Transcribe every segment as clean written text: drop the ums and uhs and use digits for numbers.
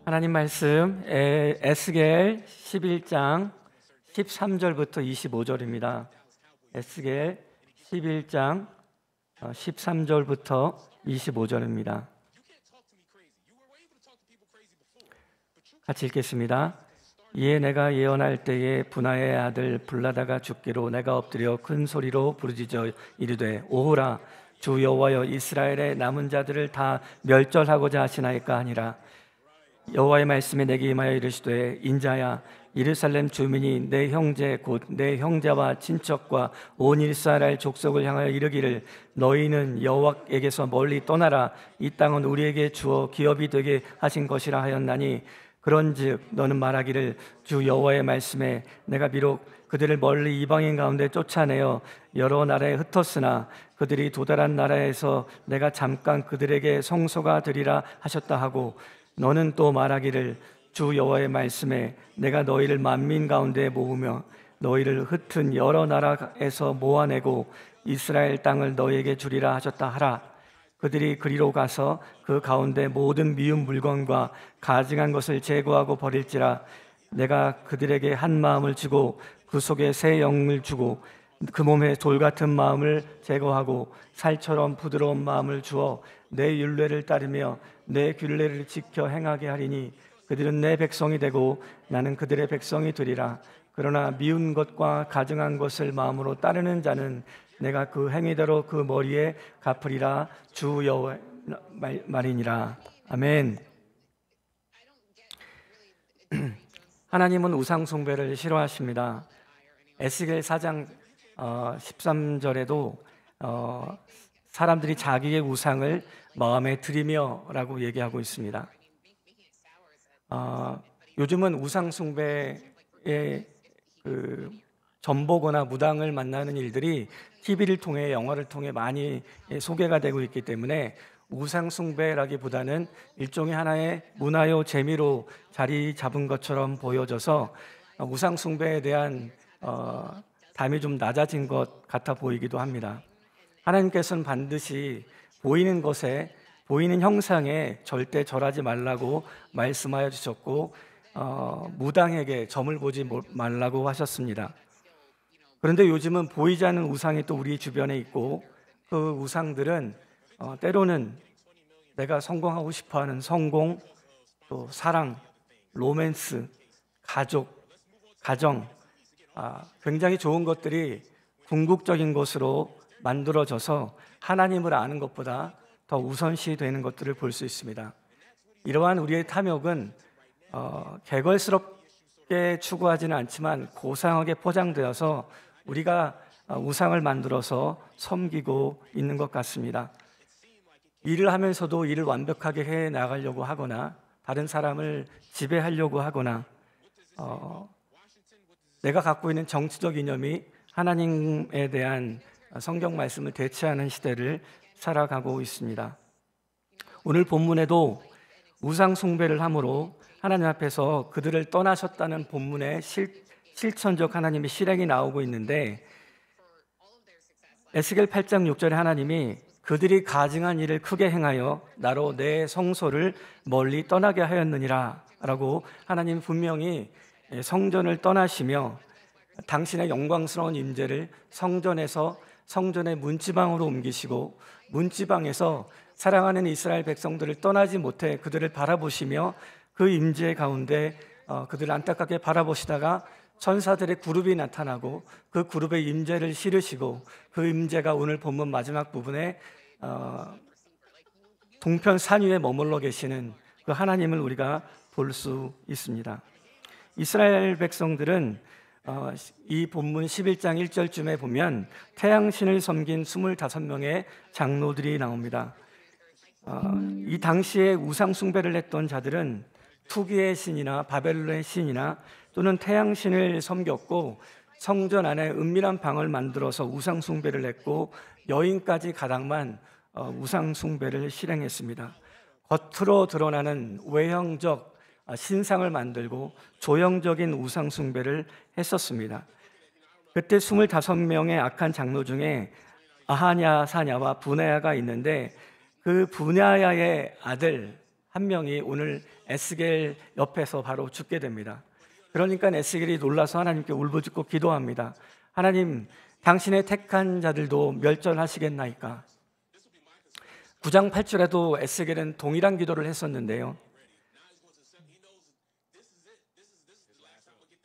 하나님 말씀 에스겔 11장 13절부터 25절입니다. 에스겔 11장 13절부터 25절입니다. 같이 읽겠습니다. 이에 내가 예언할 때에 분하의 아들 블라다가 죽기로 내가 엎드려 큰 소리로 부르짖어 이르되 오호라 주 여호와여 이스라엘의 남은 자들을 다 멸절하고자 하시나이까 하니라. 여호와의 말씀에 내게 임하여 이르시되 인자야 예루살렘 주민이 내 형제 곧 내 형제와 친척과 온 이스라엘 족속을 향하여 이르기를 너희는 여호와에게서 멀리 떠나라 이 땅은 우리에게 주어 기업이 되게 하신 것이라 하였나니 그런즉 너는 말하기를 주 여호와의 말씀에 내가 비록 그들을 멀리 이방인 가운데 쫓아내어 여러 나라에 흩었으나 그들이 도달한 나라에서 내가 잠깐 그들에게 성소가 되리라 하셨다 하고 너는 또 말하기를 주 여호와의 말씀에 내가 너희를 만민 가운데 모으며 너희를 흩은 여러 나라에서 모아내고 이스라엘 땅을 너희에게 주리라 하셨다 하라. 그들이 그리로 가서 그 가운데 모든 미운 물건과 가증한 것을 제거하고 버릴지라. 내가 그들에게 한 마음을 주고 그 속에 새 영을 주고 그 몸에 돌 같은 마음을 제거하고 살처럼 부드러운 마음을 주어 내 율례를 따르며 내 규례를 지켜 행하게 하리니 그들은 내 백성이 되고 나는 그들의 백성이 되리라. 그러나 미운 것과 가증한 것을 마음으로 따르는 자는 내가 그 행위대로 그 머리에 갚으리라. 주 여호와의 말이니라. 아멘. 하나님은 우상 숭배를 싫어하십니다. 에스겔 4장 13절에도 사람들이 자기의 우상을 마음에 들이며 라고 얘기하고 있습니다. 요즘은 우상 숭배에 전보거나 무당을 만나는 일들이 TV를 통해 영화를 통해 많이 소개가 되고 있기 때문에 우상 숭배라기보다는 일종의 하나의 문화요 재미로 자리 잡은 것처럼 보여져서 우상 숭배에 대한 담이 좀 낮아진 것 같아 보이기도 합니다. 하나님께서는 반드시 보이는 것에 보이는 형상에 절대 절하지 말라고 말씀하여 주셨고 무당에게 점을 보지 말라고 하셨습니다. 그런데 요즘은 보이지 않는 우상이 또 우리 주변에 있고 그 우상들은 때로는 내가 성공하고 싶어하는 성공, 또 사랑, 로맨스, 가족, 가정 굉장히 좋은 것들이 궁극적인 것으로 만들어져서 하나님을 아는 것보다 더 우선시 되는 것들을 볼 수 있습니다. 이러한 우리의 탐욕은 개걸스럽게 추구하지는 않지만 고상하게 포장되어서 우리가 우상을 만들어서 섬기고 있는 것 같습니다. 일을 하면서도 일을 완벽하게 해 나가려고 하거나 다른 사람을 지배하려고 하거나 내가 갖고 있는 정치적 이념이 하나님에 대한 성경 말씀을 대체하는 시대를 살아가고 있습니다. 오늘 본문에도 우상 숭배를 함으로 하나님 앞에서 그들을 떠나셨다는 본문의 실천적 하나님의 실행이 나오고 있는데 에스겔 8장 6절에 하나님이 그들이 가증한 일을 크게 행하여 나로 내 성소를 멀리 떠나게 하였느니라 라고 하나님 분명히 성전을 떠나시며 당신의 영광스러운 임재를 성전에서 성전의 문지방으로 옮기시고 문지방에서 사랑하는 이스라엘 백성들을 떠나지 못해 그들을 바라보시며 그 임재 가운데 그들을 안타깝게 바라보시다가 천사들의 그룹이 나타나고 그 그룹의 임재를 실으시고 그 임재가 오늘 본문 마지막 부분에 동편 산 위에 머물러 계시는 그 하나님을 우리가 볼 수 있습니다. 이스라엘 백성들은 이 본문 11장 1절쯤에 보면 태양신을 섬긴 25명의 장로들이 나옵니다. 이 당시에 우상 숭배를 했던 자들은 투기의 신이나 바벨론의 신이나 또는 태양신을 섬겼고 성전 안에 은밀한 방을 만들어서 우상 숭배를 했고 여인까지 가당만 우상 숭배를 실행했습니다. 겉으로 드러나는 외형적 신상을 만들고 조형적인 우상 숭배를 했었습니다. 그때 25명의 악한 장로 중에 아하냐, 사냐와 분하야가 있는데 그 분하야의 아들 한 명이 오늘 에스겔 옆에서 바로 죽게 됩니다. 그러니까 에스겔이 놀라서 하나님께 울부짖고 기도합니다. 하나님, 당신의 택한 자들도 멸절하시겠나이까? 9장 8절에도 에스겔은 동일한 기도를 했었는데요.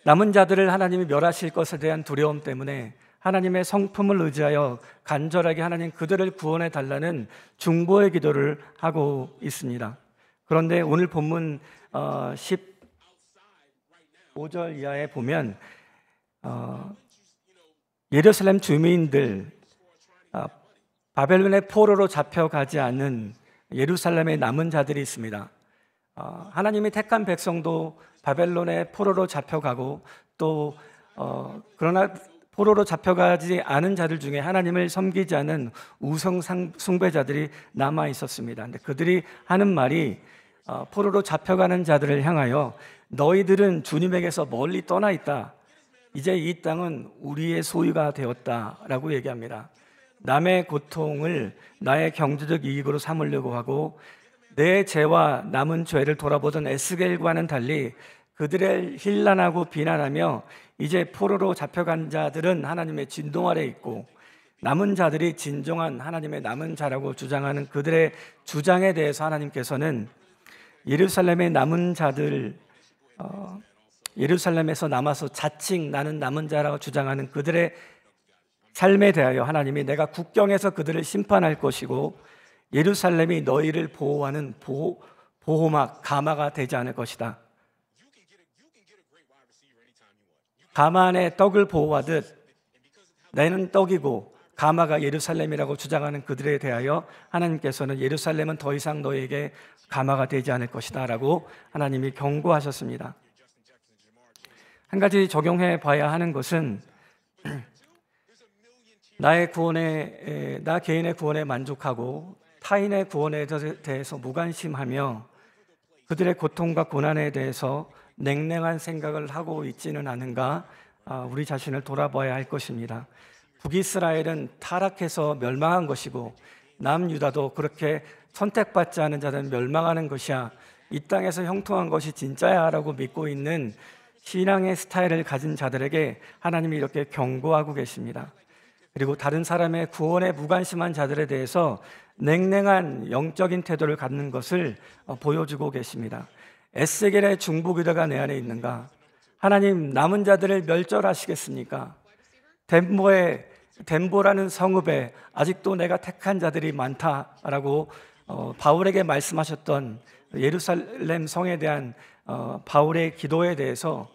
남은 자들을 하나님이 멸하실 것에 대한 두려움 때문에 하나님의 성품을 의지하여 간절하게 하나님 그들을 구원해 달라는 중보의 기도를 하고 있습니다. 그런데 오늘 본문 15절 이하에 보면 예루살렘 주민들, 바벨론의 포로로 잡혀가지 않은 예루살렘의 남은 자들이 있습니다. 하나님이 택한 백성도 바벨론의 포로로 잡혀가고 또 그러나 포로로 잡혀가지 않은 자들 중에 하나님을 섬기지 않은 우상 숭배자들이 남아 있었습니다. 근데 그들이 하는 말이 포로로 잡혀가는 자들을 향하여 너희들은 주님에게서 멀리 떠나 있다. 이제 이 땅은 우리의 소유가 되었다라고 얘기합니다. 남의 고통을 나의 경제적 이익으로 삼으려고 하고 내 죄와 남은 죄를 돌아보던 에스겔과는 달리 그들을 힐난하고 비난하며 이제 포로로 잡혀간 자들은 하나님의 진동 아래 있고 남은 자들이 진정한 하나님의 남은 자라고 주장하는 그들의 주장에 대해서 하나님께서는 예루살렘의 남은 자들, 예루살렘에서 남아서 자칭 나는 남은 자라고 주장하는 그들의 삶에 대하여 하나님이 내가 국경에서 그들을 심판할 것이고 예루살렘이 너희를 보호하는 보호막, 가마가 되지 않을 것이다. 가마 안에 떡을 보호하듯 나는 떡이고 가마가 예루살렘이라고 주장하는 그들에 대하여 하나님께서는 예루살렘은 더 이상 너희에게 가마가 되지 않을 것이다 라고 하나님이 경고하셨습니다. 한 가지 적용해 봐야 하는 것은 나 개인의 구원에 만족하고 타인의 구원에 대해서 무관심하며 그들의 고통과 고난에 대해서 냉랭한 생각을 하고 있지는 않은가 우리 자신을 돌아봐야 할 것입니다. 북이스라엘은 타락해서 멸망한 것이고 남유다도 그렇게 선택받지 않은 자들은 멸망하는 것이야, 이 땅에서 형통한 것이 진짜야 라고 믿고 있는 신앙의 스타일을 가진 자들에게 하나님이 이렇게 경고하고 계십니다. 그리고 다른 사람의 구원에 무관심한 자들에 대해서 냉랭한 영적인 태도를 갖는 것을 보여주고 계십니다. 에스겔의 중보기도가 내 안에 있는가? 하나님, 남은 자들을 멸절하시겠습니까? 덴보라는 성읍에 아직도 내가 택한 자들이 많다라고 바울에게 말씀하셨던 예루살렘 성에 대한 바울의 기도에 대해서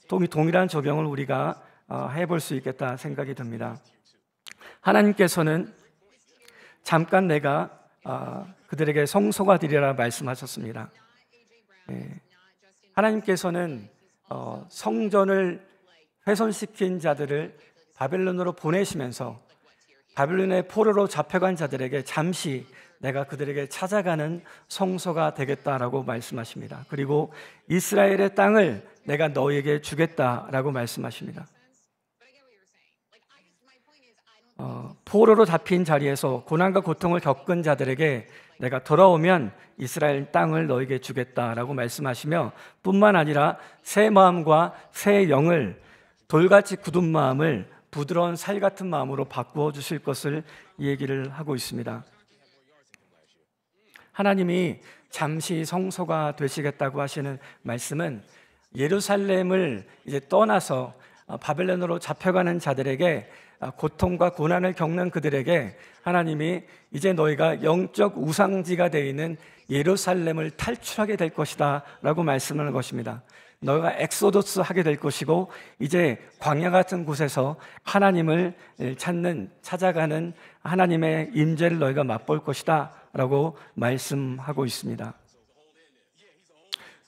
동일한 적용을 우리가 해볼 수 있겠다 생각이 듭니다. 하나님께서는 잠깐 내가 그들에게 성소가 되리라 말씀하셨습니다. 하나님께서는 성전을 훼손시킨 자들을 바벨론으로 보내시면서 바벨론의 포로로 잡혀간 자들에게 잠시 내가 그들에게 찾아가는 성소가 되겠다라고 말씀하십니다. 그리고 이스라엘의 땅을 내가 너희에게 주겠다라고 말씀하십니다. 포로로 잡힌 자리에서 고난과 고통을 겪은 자들에게 내가 돌아오면 이스라엘 땅을 너에게 주겠다라고 말씀하시며 뿐만 아니라 새 마음과 새 영을 돌같이 굳은 마음을 부드러운 살 같은 마음으로 바꾸어 주실 것을 얘기를 하고 있습니다. 하나님이 잠시 성소가 되시겠다고 하시는 말씀은 예루살렘을 이제 떠나서 바벨론으로 잡혀가는 자들에게 고통과 고난을 겪는 그들에게 하나님이 이제 너희가 영적 우상지가 되어 있는 예루살렘을 탈출하게 될 것이다 라고 말씀하는 것입니다. 너희가 엑소더스 하게 될 것이고 이제 광야 같은 곳에서 하나님을 찾아가는 하나님의 임재를 너희가 맛볼 것이다 라고 말씀하고 있습니다.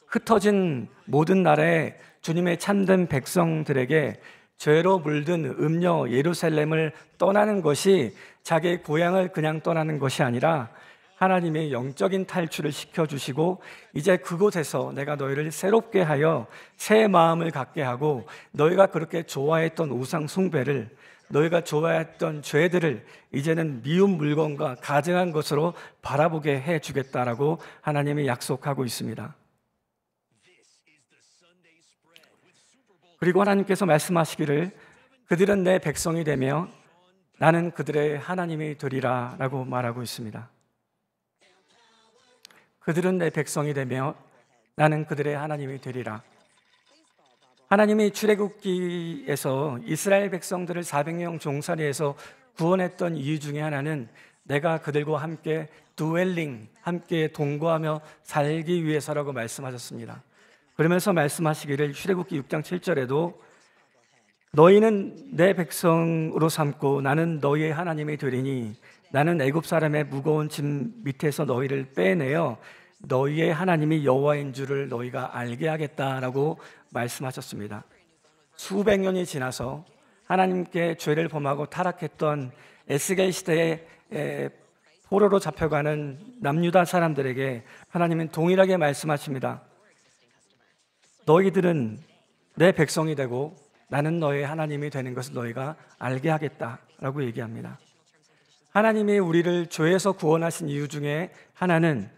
흩어진 모든 나라의 주님의 참된 백성들에게 죄로 물든 음녀 예루살렘을 떠나는 것이 자기의 고향을 그냥 떠나는 것이 아니라 하나님의 영적인 탈출을 시켜주시고 이제 그곳에서 내가 너희를 새롭게 하여 새 마음을 갖게 하고 너희가 그렇게 좋아했던 우상 숭배를 너희가 좋아했던 죄들을 이제는 미운 물건과 가증한 것으로 바라보게 해주겠다라고 하나님이 약속하고 있습니다. 그리고 하나님께서 말씀하시기를 그들은 내 백성이 되며 나는 그들의 하나님이 되리라 라고 말하고 있습니다. 그들은 내 백성이 되며 나는 그들의 하나님이 되리라. 하나님이 출애굽기에서 이스라엘 백성들을 400년 종살이에서 구원했던 이유 중에 하나는 내가 그들과 함께 드웰링, 함께 동거하며 살기 위해서라고 말씀하셨습니다. 그러면서 말씀하시기를 출애굽기 6장 7절에도 너희는 내 백성으로 삼고 나는 너희의 하나님이 되리니 나는 애굽 사람의 무거운 짐 밑에서 너희를 빼내어 너희의 하나님이 여호와인 줄을 너희가 알게 하겠다라고 말씀하셨습니다. 수백 년이 지나서 하나님께 죄를 범하고 타락했던 에스겔 시대에 포로로 잡혀가는 남유다 사람들에게 하나님은 동일하게 말씀하십니다. 너희들은 내 백성이 되고 나는 너의 하나님이 되는 것을 너희가 알게 하겠다라고 얘기합니다. 하나님이 우리를 죄에서 구원하신 이유 중에 하나는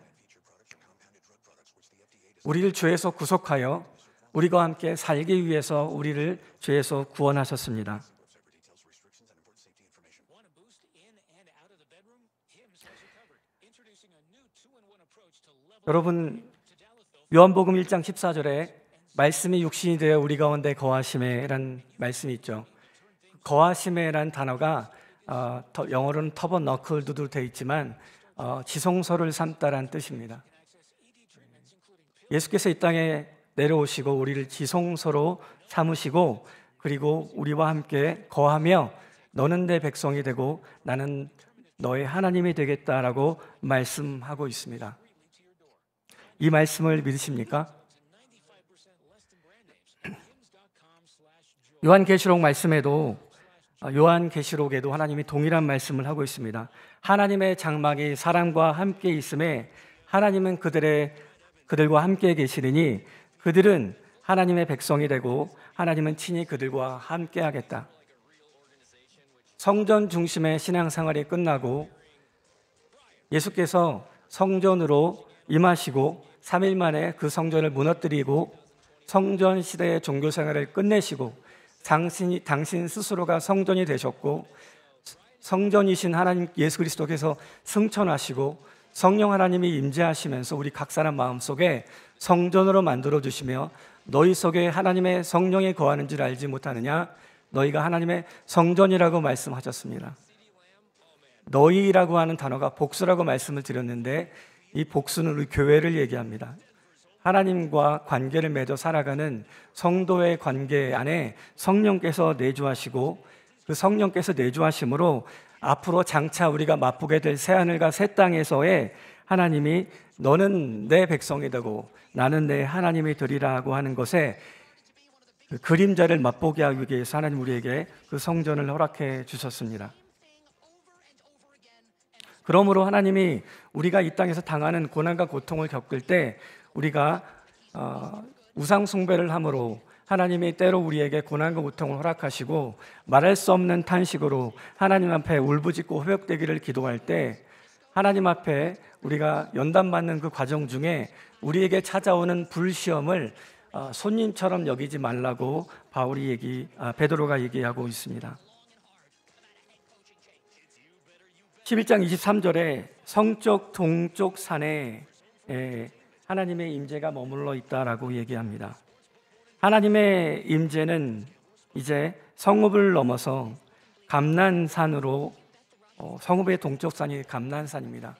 우리를 죄에서 구속하여 우리와 함께 살기 위해서 우리를 죄에서 구원하셨습니다. 여러분, 요한복음 1장 14절에 말씀이 육신이 되어 우리 가운데 거하시매라는 말씀이 있죠. 거하시매라는 단어가 영어로는 터버너클드도 되어 있지만 지성소를 삼다라는 뜻입니다. 예수께서 이 땅에 내려오시고 우리를 지성소로 삼으시고 그리고 우리와 함께 거하며 너는 내 백성이 되고 나는 너의 하나님이 되겠다라고 말씀하고 있습니다. 이 말씀을 믿으십니까? 요한계시록 말씀에도 요한계시록에도 하나님이 동일한 말씀을 하고 있습니다. 하나님의 장막이 사람과 함께 있음에 하나님은 그들과 함께 계시리니 그들은 하나님의 백성이 되고 하나님은 친히 그들과 함께 하겠다. 성전 중심의 신앙생활이 끝나고 예수께서 성전으로 임하시고 3일 만에 그 성전을 무너뜨리고 성전 시대의 종교생활을 끝내시고 당신 스스로가 성전이 되셨고 성전이신 하나님 예수 그리스도께서 승천하시고 성령 하나님이 임재하시면서 우리 각 사람 마음속에 성전으로 만들어주시며 너희 속에 하나님의 성령이 거하는 줄 알지 못하느냐? 너희가 하나님의 성전이라고 말씀하셨습니다. 너희라고 하는 단어가 복수라고 말씀을 드렸는데 이 복수는 우리 교회를 얘기합니다. 하나님과 관계를 맺어 살아가는 성도의 관계 안에 성령께서 내주하시고 그 성령께서 내주하심으로 앞으로 장차 우리가 맛보게 될 새하늘과 새 땅에서의 하나님이 너는 내 백성이 되고 나는 내 하나님이 되리라고 하는 것에 그 그림자를 맛보게 하기 위해서 하나님 우리에게 그 성전을 허락해 주셨습니다. 그러므로 하나님이 우리가 이 땅에서 당하는 고난과 고통을 겪을 때 우리가 우상 숭배를 함으로 하나님이 때로 우리에게 고난과 고통을 허락하시고 말할 수 없는 탄식으로 하나님 앞에 울부짖고 회복되기를 기도할 때 하나님 앞에 우리가 연단받는 그 과정 중에 우리에게 찾아오는 불시험을 손님처럼 여기지 말라고 베드로가 얘기하고 있습니다. 11장 23절에 성쪽 동쪽 산에 하나님의 임재가 머물러 있다라고 얘기합니다. 하나님의 임재는 이제 성읍을 넘어서 감난산으로 성읍의 동쪽 산이 감난산입니다.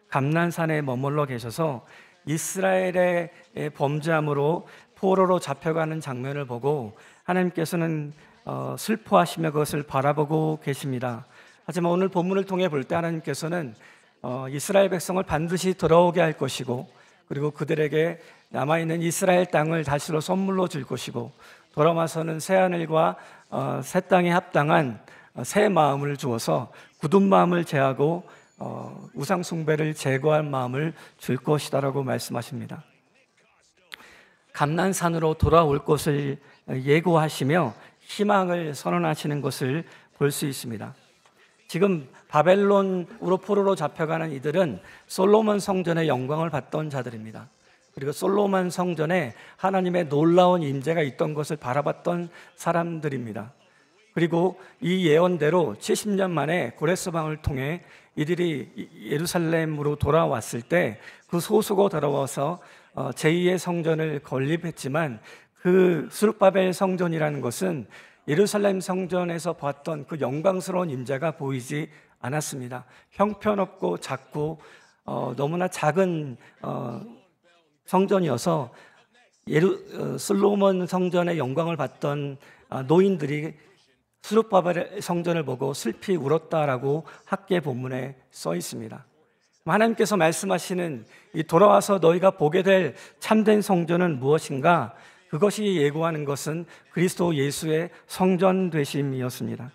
감난산에 머물러 계셔서 이스라엘의 범죄함으로 포로로 잡혀가는 장면을 보고 하나님께서는 슬퍼하시며 그것을 바라보고 계십니다. 하지만 오늘 본문을 통해 볼 때 하나님께서는 이스라엘 백성을 반드시 돌아오게 할 것이고 그리고 그들에게 남아있는 이스라엘 땅을 다시로 선물로 줄 것이고 돌아와서는 새하늘과 새 땅에 합당한 새 마음을 주어서 굳은 마음을 제하고 우상 숭배를 제거할 마음을 줄 것이다라고 말씀하십니다. 감난산으로 돌아올 것을 예고하시며 희망을 선언하시는 것을 볼 수 있습니다. 지금 바벨론으로 포로로 잡혀가는 이들은 솔로몬 성전의 영광을 받던 자들입니다. 그리고 솔로몬 성전에 하나님의 놀라운 임재가 있던 것을 바라봤던 사람들입니다. 그리고 이 예언대로 70년 만에 고레스방을 통해 이들이 예루살렘으로 돌아왔을 때 그 소수고 돌아와서 제2의 성전을 건립했지만 그 스룹바벨 성전이라는 것은 예루살렘 성전에서 봤던 그 영광스러운 임재가 보이지 않았습니다. 형편없고 작고 너무나 작은 성전이어서 솔로몬 성전의 영광을 봤던 노인들이 스룹바벨 성전을 보고 슬피 울었다라고 학계 본문에 써 있습니다. 하나님께서 말씀하시는 이 돌아와서 너희가 보게 될 참된 성전은 무엇인가? 그것이 예고하는 것은 그리스도 예수의 성전 되심이었습니다.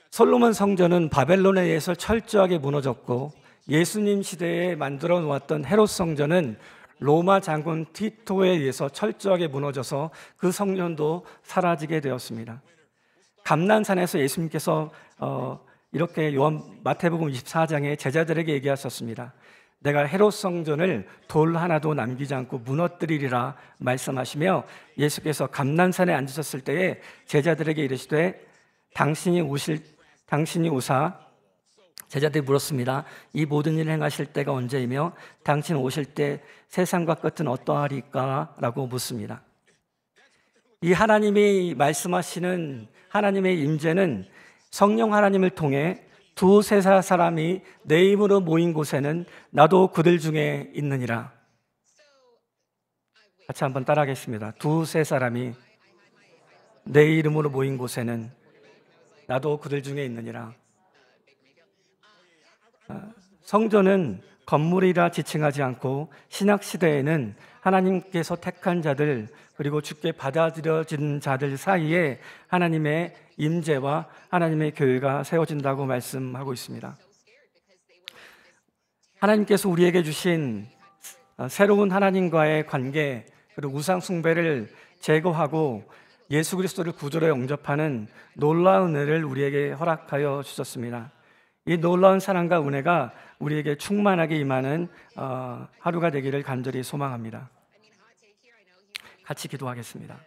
솔로몬 성전은 바벨론에 의해서 철저하게 무너졌고 예수님 시대에 만들어 놓았던 헤롯 성전은 로마 장군 티토에 의해서 철저하게 무너져서 그 성전도 사라지게 되었습니다. 감난산에서 예수님께서 이렇게 마태복음 24장에 제자들에게 얘기하셨습니다. 내가 헤롯 성전을 돌 하나도 남기지 않고 무너뜨리리라 말씀하시며 예수께서 감난산에 앉으셨을 때에 제자들에게 이르시되 당신이 오사 제자들이 물었습니다. 이 모든 일을 행하실 때가 언제이며 당신 오실 때 세상과 끝은 어떠하리까? 라고 묻습니다. 이 하나님이 말씀하시는 하나님의 임재는 성령 하나님을 통해 두세 사람이 내 이름으로 모인 곳에는 나도 그들 중에 있느니라. 같이 한번 따라하겠습니다. 두세 사람이 내 이름으로 모인 곳에는 나도 그들 중에 있느니라. 성전은 건물이라 지칭하지 않고 신약 시대에는 하나님께서 택한 자들 그리고 주께 받아들여진 자들 사이에 하나님의 임재와 하나님의 교회가 세워진다고 말씀하고 있습니다. 하나님께서 우리에게 주신 새로운 하나님과의 관계 그리고 우상 숭배를 제거하고 예수 그리스도를 구주로 영접하는 놀라운 은혜를 우리에게 허락하여 주셨습니다. 이 놀라운 사랑과 은혜가 우리에게 충만하게 임하는 하루가 되기를 간절히 소망합니다. 같이 기도하겠습니다.